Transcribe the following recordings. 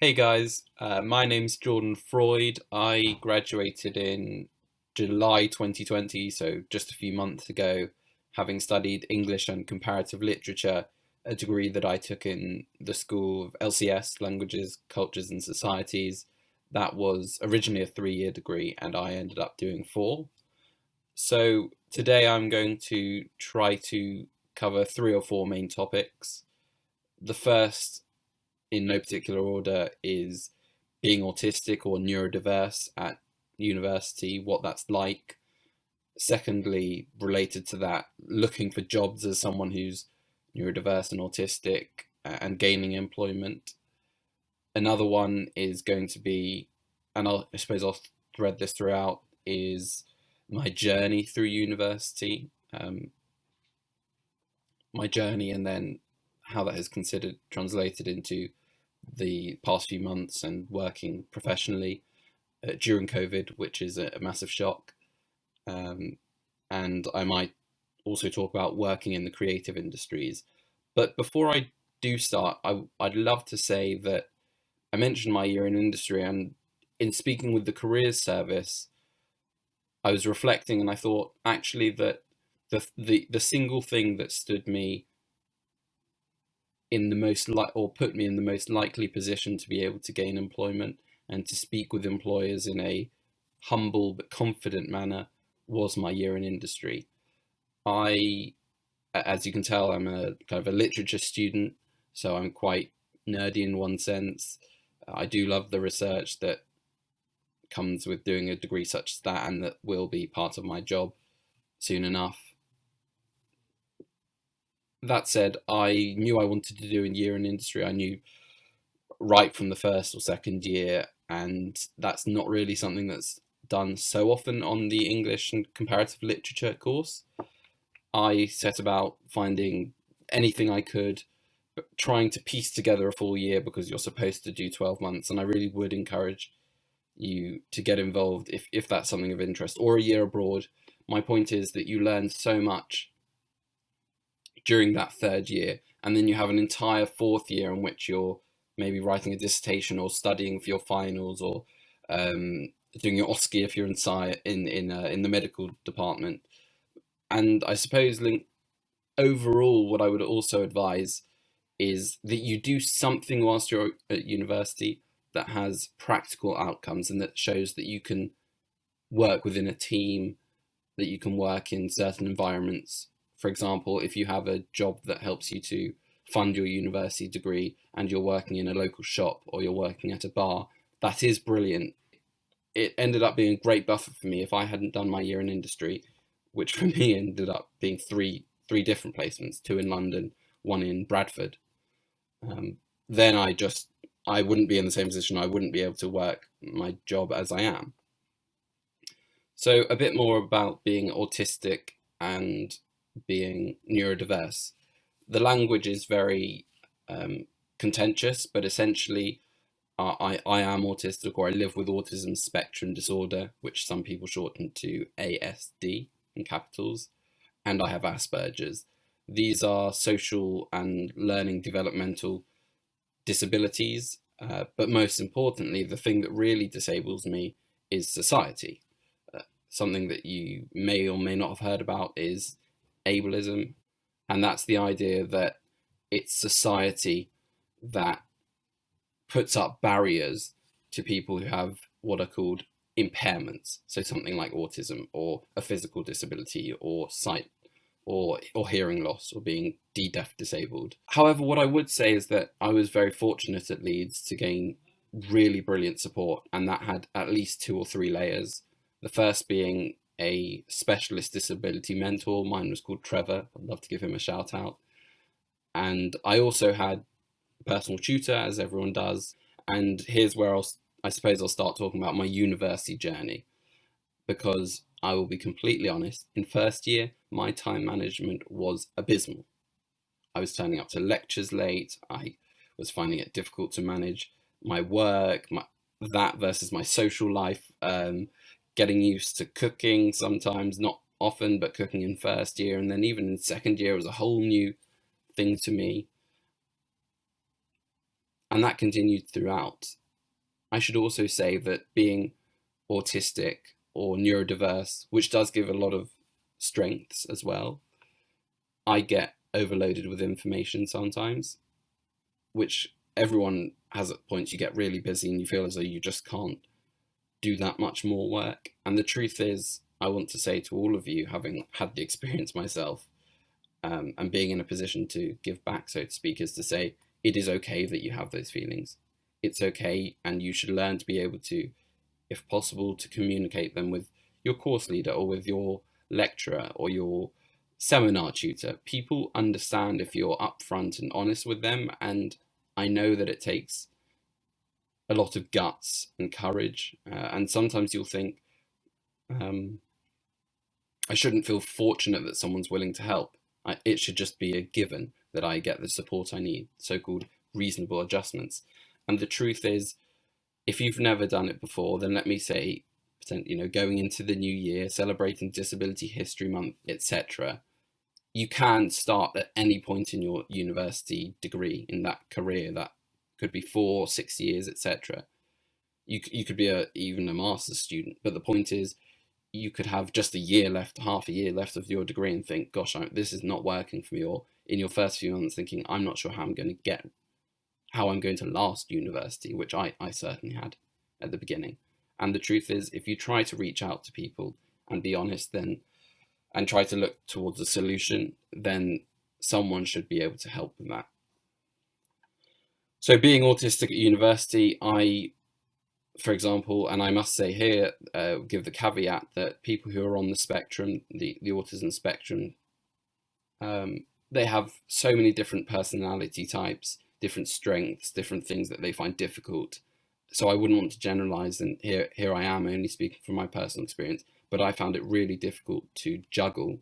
Hey guys, my name's Jordan Freud. I graduated in July 2020, so just a few months ago, having studied English and Comparative Literature, a degree that I took in the School of LCS, Languages, Cultures and Societies. That was originally a 3-year degree, and I ended up doing 4. So today I'm going to try to cover 3 or 4 main topics. The first, in no particular order, is being autistic or neurodiverse at university, what that's like. Secondly, related to that, looking for jobs as someone who's neurodiverse and autistic and gaining employment. Another one is going to be, and I suppose I'll thread this throughout, is my journey through university, my journey, and then how that has considered translated into the past few months and working professionally during COVID, which is a massive shock. Um, and I might also talk about working in the creative industries. But before I do start, I'd love to say that I mentioned my year in industry, and in speaking with the careers service, I was reflecting and I thought actually that the single thing that stood me in the most or put me in the most likely position to be able to gain employment and to speak with employers in a humble but confident manner was my year in industry. I, as you can tell, I'm a kind of a literature student, so I'm quite nerdy in one sense. I do love the research that comes with doing a degree such as that, and that will be part of my job soon enough. That said, I knew I wanted to do a year in industry. I knew right from the first or second year, and that's not really something that's done so often on the English and Comparative Literature course. I set about finding anything I could, but trying to piece together a full year because you're supposed to do 12 months, and I really would encourage you to get involved if that's something of interest, or a year abroad. My point is that you learn so much during that third year, and then you have an entire fourth year in which you're maybe writing a dissertation or studying for your finals, or doing your OSCE if you're in the medical department. And I suppose, overall, what I would also advise is that you do something whilst you're at university that has practical outcomes and that shows that you can work within a team, that you can work in certain environments. For example, if you have a job that helps you to fund your university degree and you're working in a local shop or you're working at a bar, that is brilliant. It ended up being a great buffer for me. If I hadn't done my year in industry, which for me ended up being three different placements, 2 in London, 1 in Bradford, then I wouldn't be in the same position. I wouldn't be able to work my job as I am. So a bit more about being autistic and being neurodiverse. The language is very contentious, but essentially I am autistic, or I live with autism spectrum disorder, which some people shorten to ASD in capitals, and I have Asperger's. These are social and learning developmental disabilities, but most importantly, the thing that really disables me is society. Something that you may or may not have heard about is ableism, and that's the idea that it's society that puts up barriers to people who have what are called impairments. So something like autism, or a physical disability, or sight or hearing loss, or being deaf disabled. However, what I would say is that I was very fortunate at Leeds to gain really brilliant support, and that had at least 2 or 3 layers. The first being a specialist disability mentor. Mine was called Trevor. I'd love to give him a shout out. And I also had a personal tutor, as everyone does. And here's where I suppose I'll start talking about my university journey, because I will be completely honest, in first year, my time management was abysmal. I was turning up to lectures late. I was finding it difficult to manage my work, that versus my social life, getting used to cooking sometimes, not often, but cooking in first year. And then even in second year, it was a whole new thing to me. And that continued throughout. I should also say that being autistic or neurodiverse, which does give a lot of strengths as well, I get overloaded with information sometimes, which everyone has at points. You get really busy and you feel as though you just can't do that much more work. And the truth is, I want to say to all of you, having had the experience myself, and being in a position to give back, so to speak, is to say it is okay that you have those feelings. It's okay, and you should learn to be able to, if possible, to communicate them with your course leader or with your lecturer or your seminar tutor. People understand if you're upfront and honest with them, and I know that it takes a lot of guts and courage, and sometimes you'll think, I shouldn't feel fortunate that someone's willing to help. It should just be a given that I get the support I need, so-called reasonable adjustments. And the truth is, if you've never done it before, then let me say, going into the new year, celebrating Disability History Month, etc., you can start at any point in your university degree, in that career that could be 4, 6 years, etc. You could be even a master's student, but the point is, you could have just a year left, half a year left of your degree and think, gosh, this is not working for me. Or in your first few months thinking, I'm not sure how I'm going to last university, which I certainly had at the beginning. And the truth is, if you try to reach out to people and be honest, then, and try to look towards a solution, then someone should be able to help with that. So being autistic at university, for example, and I must say here, give the caveat that people who are on the spectrum, the autism spectrum, they have so many different personality types, different strengths, different things that they find difficult. So I wouldn't want to generalize, and here I am only speaking from my personal experience, but I found it really difficult to juggle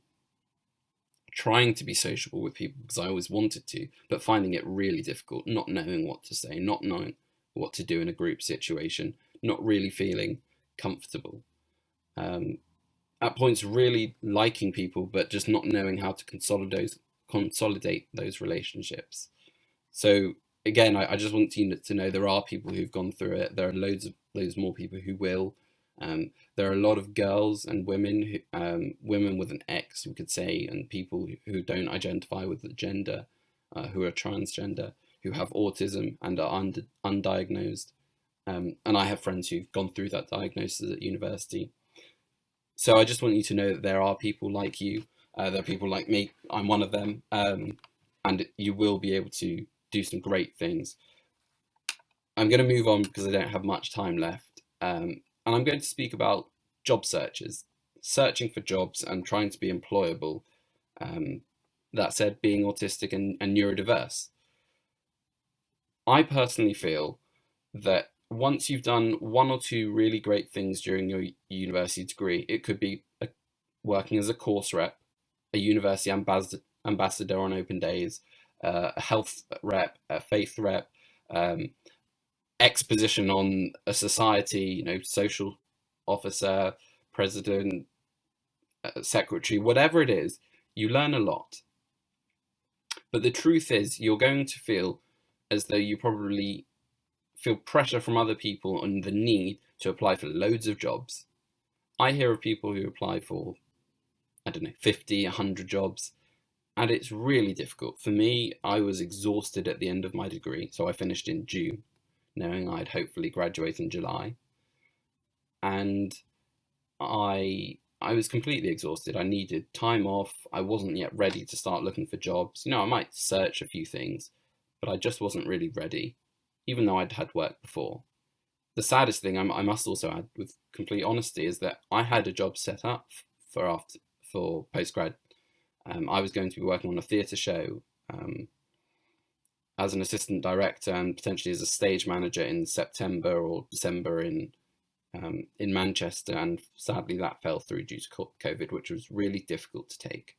trying to be sociable with people because I always wanted to, but finding it really difficult, not knowing what to say, not knowing what to do in a group situation, not really feeling comfortable. At points, really liking people, but just not knowing how to consolidate those relationships. So again, I just want you to know there are people who've gone through it. There are loads more people who will. There are a lot of girls and women, women with an X, we could say, and people who don't identify with the gender, who are transgender, who have autism and are undiagnosed. And I have friends who've gone through that diagnosis at university. So I just want you to know that there are people like you. There are people like me. I'm one of them. And you will be able to do some great things. I'm going to move on because I don't have much time left. And I'm going to speak about job searches, searching for jobs and trying to be employable. That said, being autistic and neurodiverse. I personally feel that once you've done 1 or 2 really great things during your university degree, it could be working as a course rep, a university ambassador on open days, a health rep, a faith rep, exposition on a society, social officer, president, secretary, whatever it is, you learn a lot. But the truth is, you're going to feel as though you probably feel pressure from other people and the need to apply for loads of jobs. I hear of people who apply for, 50, 100 jobs, and it's really difficult. For me, I was exhausted at the end of my degree, so I finished in June, knowing I'd hopefully graduate in July. And I was completely exhausted. I needed time off. I wasn't yet ready to start looking for jobs. I might search a few things, but I just wasn't really ready, even though I'd had work before. The saddest thing I must also add, with complete honesty, is that I had a job set up for postgrad. I was going to be working on a theatre show as an assistant director and potentially as a stage manager in September or December in Manchester, and sadly that fell through due to COVID, which was really difficult to take.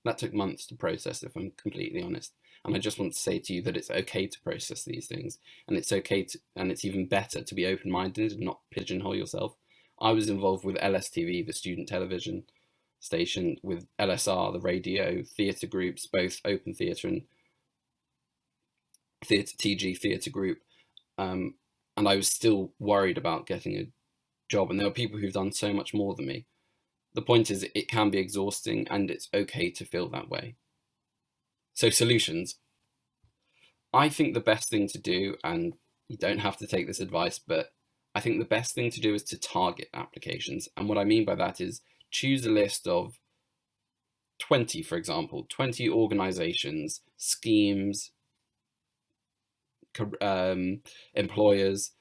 That took months to process, if I'm completely honest. And I just want to say to you that it's okay to process these things, and it's okay and it's even better to be open-minded and not pigeonhole yourself. I was involved with LSTV, the student television station, with LSR, the radio, theatre groups, both open theatre and theatre, TG theatre group, and I was still worried about getting a job. And there are people who've done so much more than me. The point is, it can be exhausting, and it's okay to feel that way. So solutions. I think the best thing to do, and you don't have to take this advice, but I think the best thing to do is to target applications. And what I mean by that is choose a list of 20, for example, 20 organizations, schemes, employers,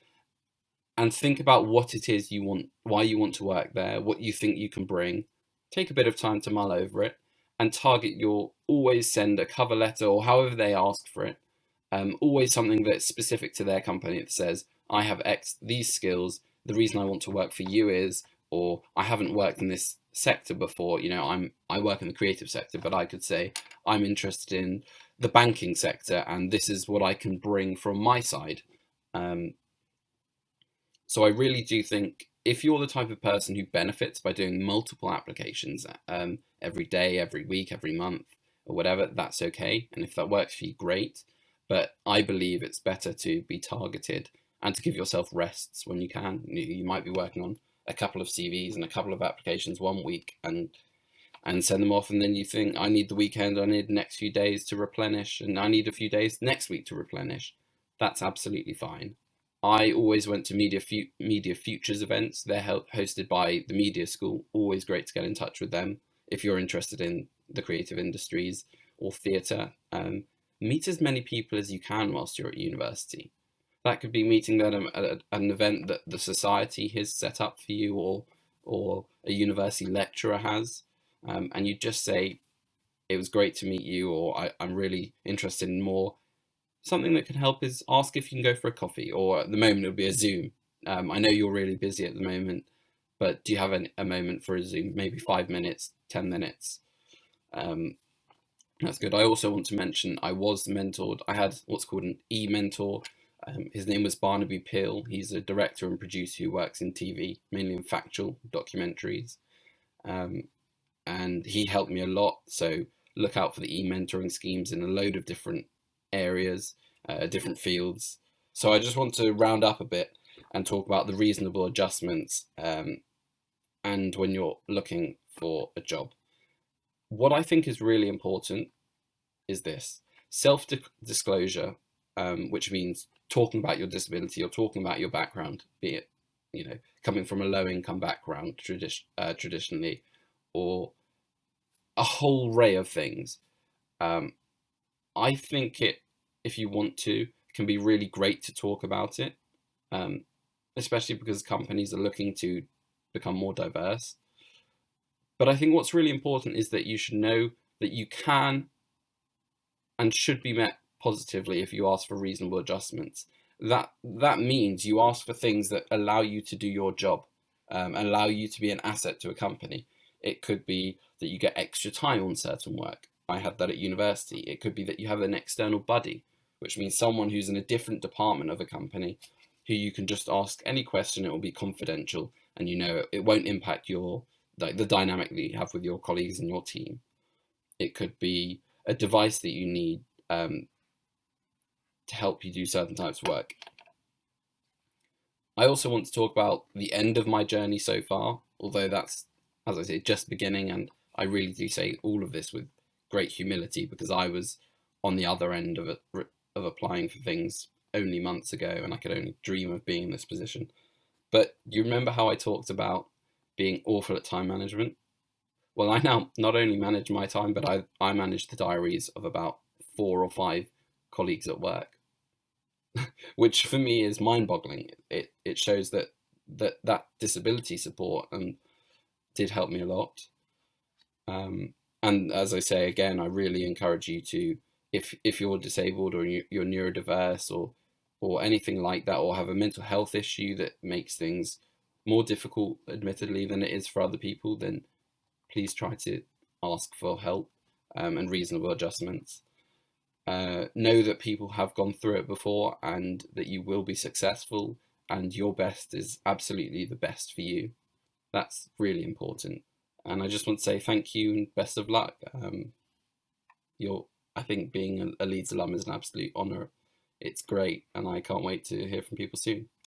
and think about what it is you want, why you want to work there, what you think you can bring. Take a bit of time to mull over it and target always send a cover letter or however they ask for it. Always something that's specific to their company that says, I have these skills. The reason I want to work for you is, or I haven't worked in this sector before. I work in the creative sector, but I could say I'm interested in the banking sector, and this is what I can bring from my side. So I really do think if you're the type of person who benefits by doing multiple applications every day, every week, every month, or whatever, that's okay. And if that works for you, great. But I believe it's better to be targeted and to give yourself rests when you can. You might be working on a couple of CVs and a couple of applications one week and send them off, and then you think, I need the weekend, I need the next few days to replenish, and I need a few days next week to replenish. That's absolutely fine. I always went to Media Futures events. They're hosted by the Media School. Always great to get in touch with them if you're interested in the creative industries or theatre. Meet as many people as you can whilst you're at university. That could be meeting them at an event that the society has set up for you, or a university lecturer has, and you just say, it was great to meet you, or I'm really interested in more. Something that can help is ask if you can go for a coffee, or at the moment it'll be a Zoom. I know you're really busy at the moment, but do you have a moment for a Zoom? Maybe 5 minutes, 10 minutes. That's good. I also want to mention I was mentored. I had what's called an e-mentor. His name was Barnaby Peel. He's a director and producer who works in TV, mainly in factual documentaries. And he helped me a lot. So look out for the e-mentoring schemes in a load of different areas, different fields. So I just want to round up a bit and talk about the reasonable adjustments and when you're looking for a job. What I think is really important is this: self-disclosure, which means talking about your disability or talking about your background, be it coming from a low-income background traditionally, or a whole array of things. I think if you want to, can be really great to talk about it, especially because companies are looking to become more diverse. But I think what's really important is that you should know that you can and should be met positively if you ask for reasonable adjustments. That means you ask for things that allow you to do your job, allow you to be an asset to a company. It could be that you get extra time on certain work. I had that at university. It could be that you have an external buddy, which means someone who's in a different department of a company who you can just ask any question. It will be confidential, and it won't impact the dynamic that you have with your colleagues and your team. It could be a device that you need to help you do certain types of work. I also want to talk about the end of my journey so far, although that's, as I say, just beginning, and I really do say all of this with great humility because I was on the other end of applying for things only months ago, and I could only dream of being in this position. But you remember how I talked about being awful at time management? Well, I now not only manage my time, but I manage the diaries of about 4 or 5 colleagues at work, which for me is mind-boggling. It shows that disability support did help me a lot. And as I say again, I really encourage you to, if you're disabled or you're neurodiverse or anything like that, or have a mental health issue that makes things more difficult, admittedly, than it is for other people, then please try to ask for help and reasonable adjustments. Know that people have gone through it before and that you will be successful, and your best is absolutely the best for you. That's really important. And I just want to say thank you and best of luck. I think being a Leeds alum is an absolute honour it's great, and I can't wait to hear from people soon.